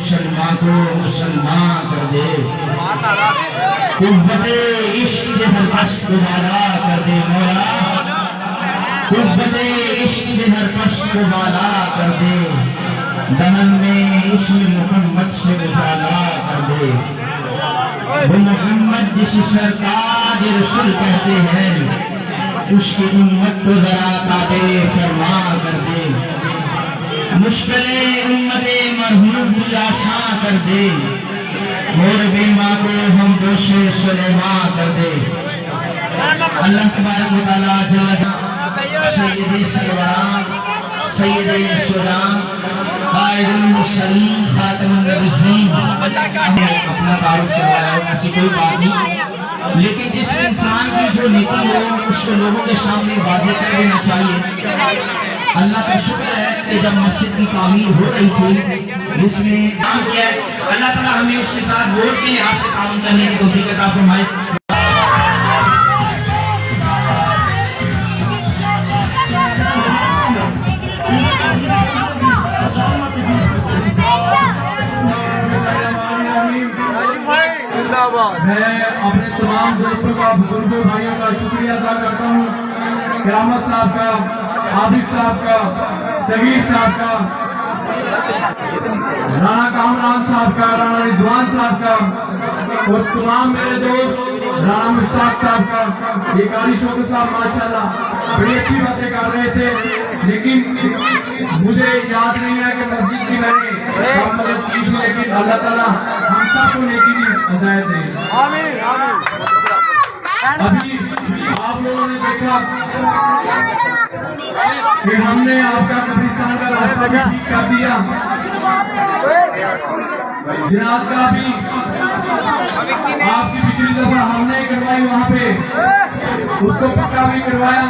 मुसलमान को मुसलमान कर दे, कुव्वते इश्क से हर कष्ट वाला कर दे मौला, कुव्वते इश्क से हर कष्ट वाला कर दे, दहन में इश्क मोहम्मद से उजाला कर दे। वो मोहम्मद जिस सरताज रसूल कहते हैं, उसकी उम्मत को जरा ताबे फरमा कर दे, मुश्किलें उम्मते मरहूम की आसान कर दे, और बेमा को हम दोषे सुलेमा कर दे। अल्लाह तबारक व तआला जल्ल सय्यदे सरवरान सय्यदे सुरान कायदुल मुरसलीन खातमुन नबिय्यीन अपना तारुफ करवाया हो, ऐसी कोई बात नहीं, लेकिन जिस इंसान की जो नीति हो उसको लोगों के सामने वाज़ेह कर देना चाहिए। अल्लाह का शुक्र है कि जब मस्जिद की तामीर हो रही थी जिसने काम किया, अल्लाह ताला हमें उसके साथ वोट के लिहाज से काम करने की तौफीक अता फरमाए। मैं अपने तमाम दोस्तों का, बुजुर्गों भाइयों का शुक्रिया अदा करता हूँ। क़यामत साहब का, आबिद साहब का, सगीर साहब का, राणा कामरान साहब का, राणा रिजवान साहब का और तमाम मेरे दोस्त राणा मुश्ताक साहब का। ये कारी शोक साहब माशाल्लाह बड़ी अच्छी बातें कर रहे थे, लेकिन मुझे याद नहीं है कि मस्जिद की मैंने मदद की थी, लेकिन अल्लाह ताला हम सबको नेकी की हिदायत दे। अभी आप लोगों ने देखा कि हमने आपका कब्रिस्तान का रास्ता भी ठीक कर दिया, जिनात का भी आपकी पिछली दफा हमने करवाई, वहाँ पे उसको पक्का भी करवाया।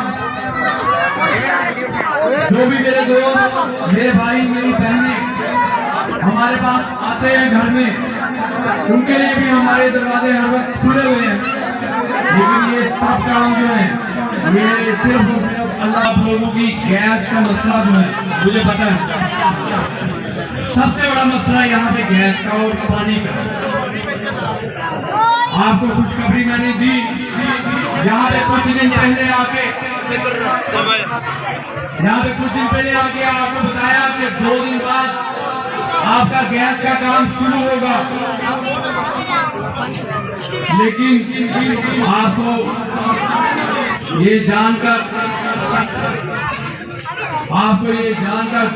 जो भी मेरे दोस्त, मेरे भाई, मेरी बहनें हमारे पास आते हैं घर में, उनके लिए भी हमारे दरवाजे हर वक्त खुले हुए हैं। लेकिन ये सब काम जो है ये सिर्फ और सिर्फ अल्लाह। आप लोगों की गैस का मसला जो है मुझे पता है, सबसे बड़ा मसला यहाँ पे गैस का और पानी का। आपको खुशखबरी मैंने दी, यहाँ पे कुछ दिन पहले आके आपको बताया कि 2 दिन बाद आपका गैस का काम शुरू होगा, लेकिन आपको ये जानकर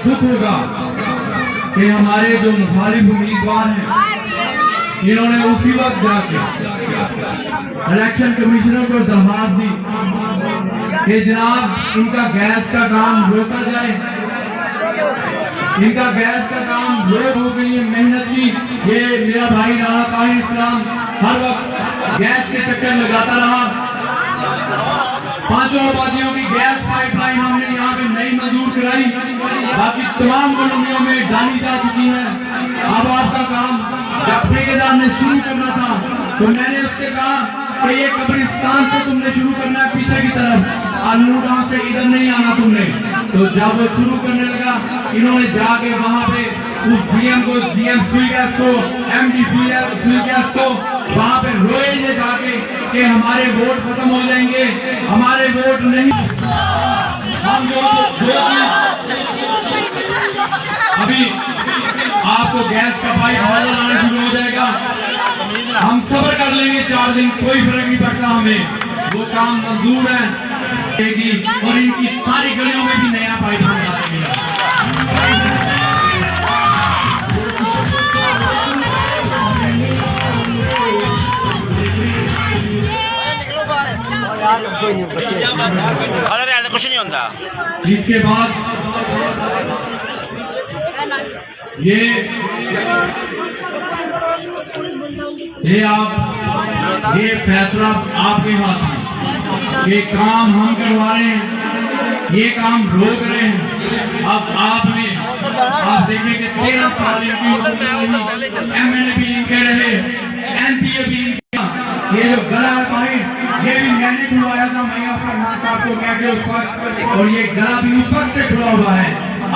दुख होगा कि हमारे जो मुखालिफ उम्मीदवार हैं इन्होंने उसी वक्त जाके इलेक्शन कमिश्नर को दरखास्त दी कि जनाब इनका गैस का काम रोका जाए, इनका गैस का काम लोगों के लिए मेहनत की। ये मेरा भाई राणा ताहिर इस्लाम हर वक्त गैस के चक्कर लगाता रहा। 5 आबादियों की गैस पाइपलाइन हमने यहाँ पे नई मंजूर कराई, बाकी तमाम कॉलोनियों में डाली जा चुकी है। अब आपका काम जब ठेकेदार ने शुरू करना था तो मैंने उससे कहा कि ये कब्रिस्तान से तुमने शुरू करना है पीछे की तरफ, अनूर से इधर नहीं आना तुमने। तो जब वो शुरू करने लगा, इन्होंने जाके वहां पे उस जीएम सुई गैस को, एमडी सुई गैस को वहां पे रोए ये जाके कि हमारे वोट खत्म हो जाएंगे, हमारे वोट नहीं। हम जो अभी आपको गैस का पाइप आना शुरू हो जाएगा, हम सब्र कर लेंगे 4 दिन, कोई फर्क नहीं पड़ता हमें, वो काम मंजूर है और इनकी सारी गलियों में भी नया पाइप बना देगा। कुछ नहीं होता। इसके बाद ये फैसला आपके हाथ में, ये काम हम करवा रहे हैं, ये काम रोक रहे हैं। अब आप देखें कि 13 साल MLA भी इनके रहे, MPA भी इनका। ये जो गला है भाई, ये भी मैंने खुलवाया था मैया फरमान साहब को कह के उस वक्त, और ये गला भी उस वक्त से खुला हुआ है।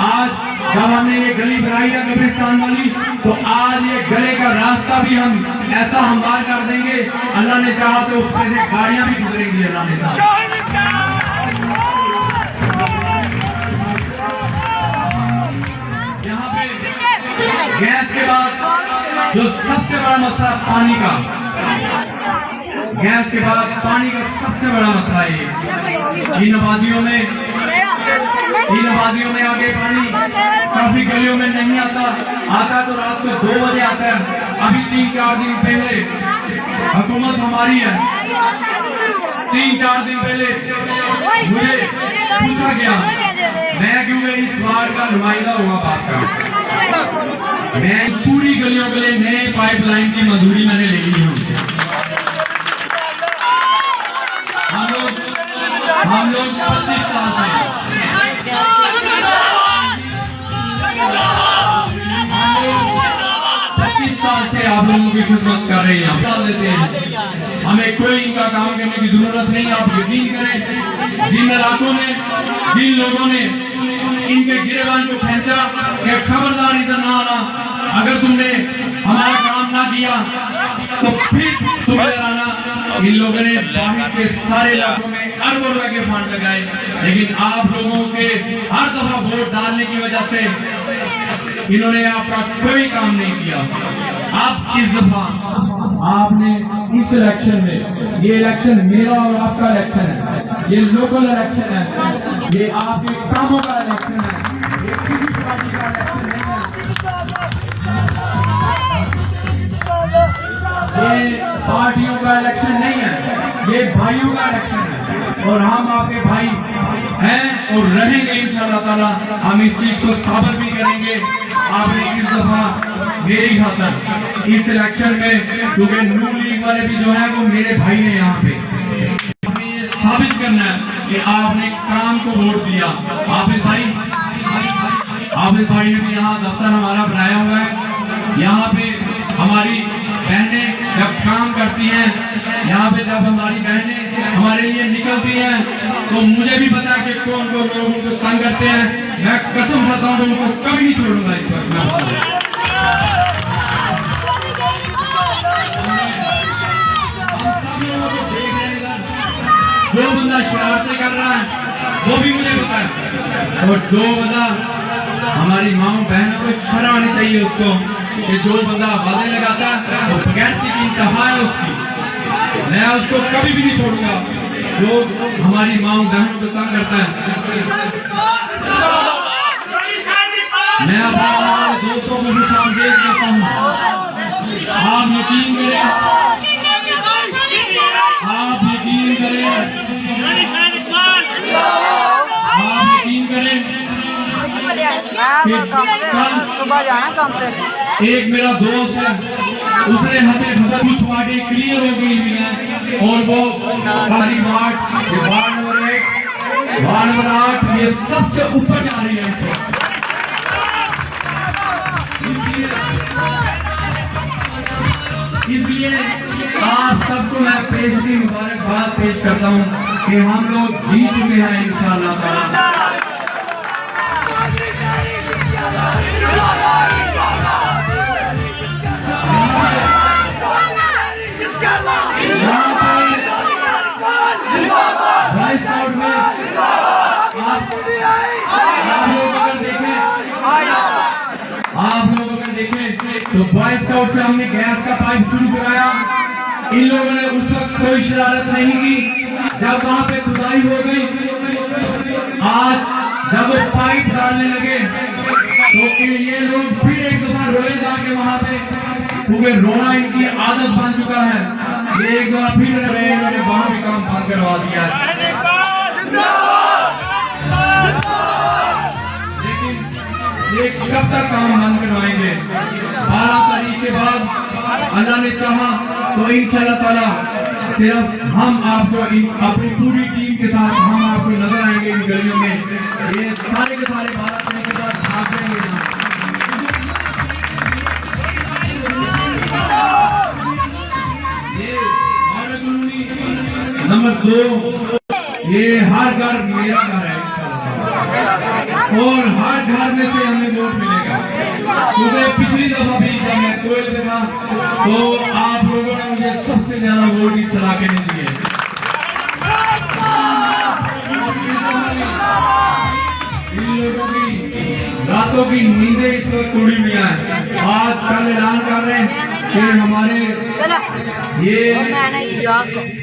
आज जब हमने ये गली बनाई है कब्रिस्तान वाली, तो आज ये गले का रास्ता भी हम ऐसा हमवार कर देंगे, अल्लाह ने चाहा तो उस पर से गाड़ियां भी गुजरेंगी। अल्लाह ने चाहा। यहाँ पे गैस के बाद जो सबसे बड़ा मसला पानी का, गैस के बाद पानी का सबसे बड़ा मसला है। इन आबादियों में आगे पानी काफी गलियों में नहीं आता तो रात को 2 बजे आता है। अभी 3-4 दिन पहले हुकूमत हमारी है, 3-4 दिन पहले मुझे पूछा गया, मैं क्योंकि इस वार्ड का नुमाइंदा हुआ बात का, मैं पूरी गलियों के लिए नए पाइपलाइन की मंजूरी मैंने ले ली है। हम लोग 25 साल से आप लोगों की खिदमत कर रहे हैं, डाल देते हैं, हमें कोई इनका काम करने की जरूरत नहीं। आप यकीन करें, जिन इलाकों ने, जिन लोगों ने इनके गिरेबान को खींचा कि खबरदार इधर ना आना, अगर तुमने हमारा काम ना किया तो फिर तुम इधर आना। इन लोगों ने बाहर के सारे इलाकों में अरबों रुपए के फंड लगाए, लेकिन आप लोगों के हर दफा वोट डालने की वजह से इन्होंने आपका कोई काम नहीं किया। अब इस दफा आपने इस इलेक्शन में, ये इलेक्शन मेरा और आपका इलेक्शन है, ये लोकल इलेक्शन है, ये आपके कामों का इलेक्शन है, ये किसी पार्टी का इलेक्शन नहीं है, ये पार्टियों का इलेक्शन नहीं है, ये भाइयों का इलेक्शन है। और हम आपके भाई हैं और रहेंगे इंशाअल्लाह ताला। हम इस चीज को साबित भी करेंगे। आपने इस दफा मेरी खातर इस इलेक्शन में, क्योंकि नून लीग वाले भी जो है वो मेरे भाई हैं, यहाँ पे हमें ये साबित करना है कि आपने काम को वोट दिया। आबिद भाई ने भी यहाँ दफ्तर हमारा बनाया हुआ है। यहाँ पे हमारी बहनें जब काम करती हैं, यहाँ पे जब हमारी बहनें हमारे लिए निकलती हैं, तो मुझे भी पता है कि कौन कौन लोग उनको तंग करते हैं। मैं कसम खाता हूँ उनको कभी नहीं छोड़ूंगा इस वक्त। जो बंदा शरारतें कर रहा है वो भी मुझे पता है, और जो बंदा, हमारी माँ बहनों को शर्म आनी चाहिए उसको, कि जो बंदा वादे लगाता है वो बगैर की इंतहा है उसकी। मैं उसको कभी भी नहीं छोड़ूंगा जो हमारी माँ बहनों को तंग करता है। मैं अपने दोस्तों को भी संदेश देता हूँ, आप यकीन करें, आप यकीन करें, सुबह जाना काम पे। एक मेरा दोस्त है, उसने हमें कुछ वार्डें क्लियर हो गई हुई हैं, और वो वार्ड नंबर 1, वार्ड नंबर 8 ये सबसे ऊपर जा रही है। इसलिए आप सबको मैं पेश की मुबारकबाद पेश करता हूँ कि हम लोग जीत चुके हैं इंशाअल्लाह ताला। आप लोग अगर देखें तो बॉय स्काउट से हमने गैस का पाइप शुरू कराया। इन लोगों ने उस वक्त कोई शरारत नहीं की जब वहां पे खुदाई हो गई। आज जब वो पाइप डालने लगे तो ये लोग फिर एक दफा रोए जाके वहां पे, क्योंकि रोना इनकी आदत बन चुका है। ये एक दफा फिर रहे, इन्होंने वहां भी काम बंद करवा दिया है। ये कब तक काम बंद करवाएंगे? 12 तारीख के बाद अल्लाह ने चाहा तो इंशाअल्लाह ताला सिर्फ हम आपको अपनी पूरी टीम के साथ हम आपको नजर आएंगे इन गलियों में। ये सारे के सारे 12 तारीख के बाद भाग जाएंगे। ये नंबर 2, ये हर घर मेरा घर है इंशाअल्लाह। और हर घर में से हमें वोट मिलेगा। क्योंकि पिछली दफा भी जब मैं कोयल में था तो आप लोगों ने मुझे सबसे ज्यादा वोट ही चला के नहीं दिए। इन लोगों की रातों की नींदें इस वक्त उड़ी हुई है। आज कल ऐलान कर रहे हैं कि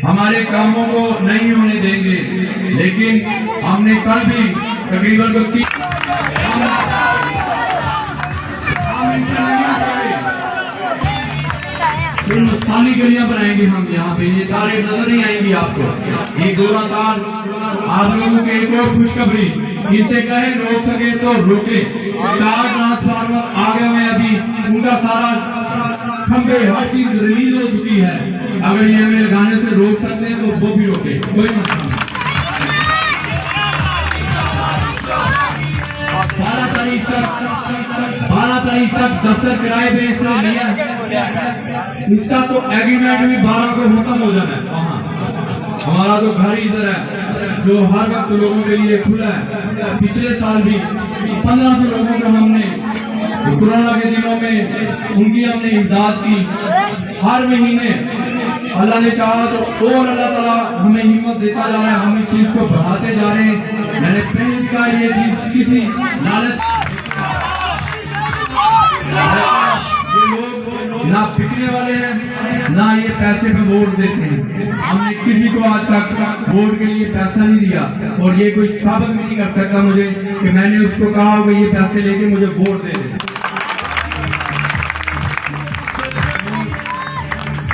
हमारे कामों को नहीं होने देंगे, लेकिन हमने कल भी तकरीबन साली गलियां बनाएंगे हम यहाँ पे। ये तारे नजर नहीं आएंगी आपको, ये गोला तार। आप लोगों के एक और खुशखबरी, इनसे कहे रोक सके तो रोके। 4 ट्रांसफार्मर आगे में अभी उनका सारा खंबे हर चीज रिलीज हो चुकी है। अगर ये हमें लगाने से रोक सकते हैं तो वो भी रोके, कोई मसला नहीं। 12 तारीख तक दफ्तर किराए पे इसने लिया। इसका तो एग्रीमेंट भी 12 को खत्म हो जाना है। हमारा तो घर ही इधर है जो हर वक्त लोगों के लिए खुला है। पिछले साल भी 1500 लोगों को हमने कोरोना के दिनों में उनकी हमने इमदाद की। हर महीने अल्लाह ने चाहा तो और अल्लाह ताला हमें हिम्मत देता जा रहा है, हम इस चीज को बढ़ाते जा रहे हैं। मैंने पहले भी कहा ये चीज किसी लालच, ये लोग ना बिकने वाले हैं ना ये पैसे पे वोट देते हैं। हमने किसी को आज तक वोट के लिए पैसा नहीं दिया और ये कोई साबित भी नहीं कर सकता मुझे कि मैंने उसको कहा होगा ये पैसे लेके मुझे वोट दे दे।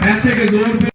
पैसे के जोर पे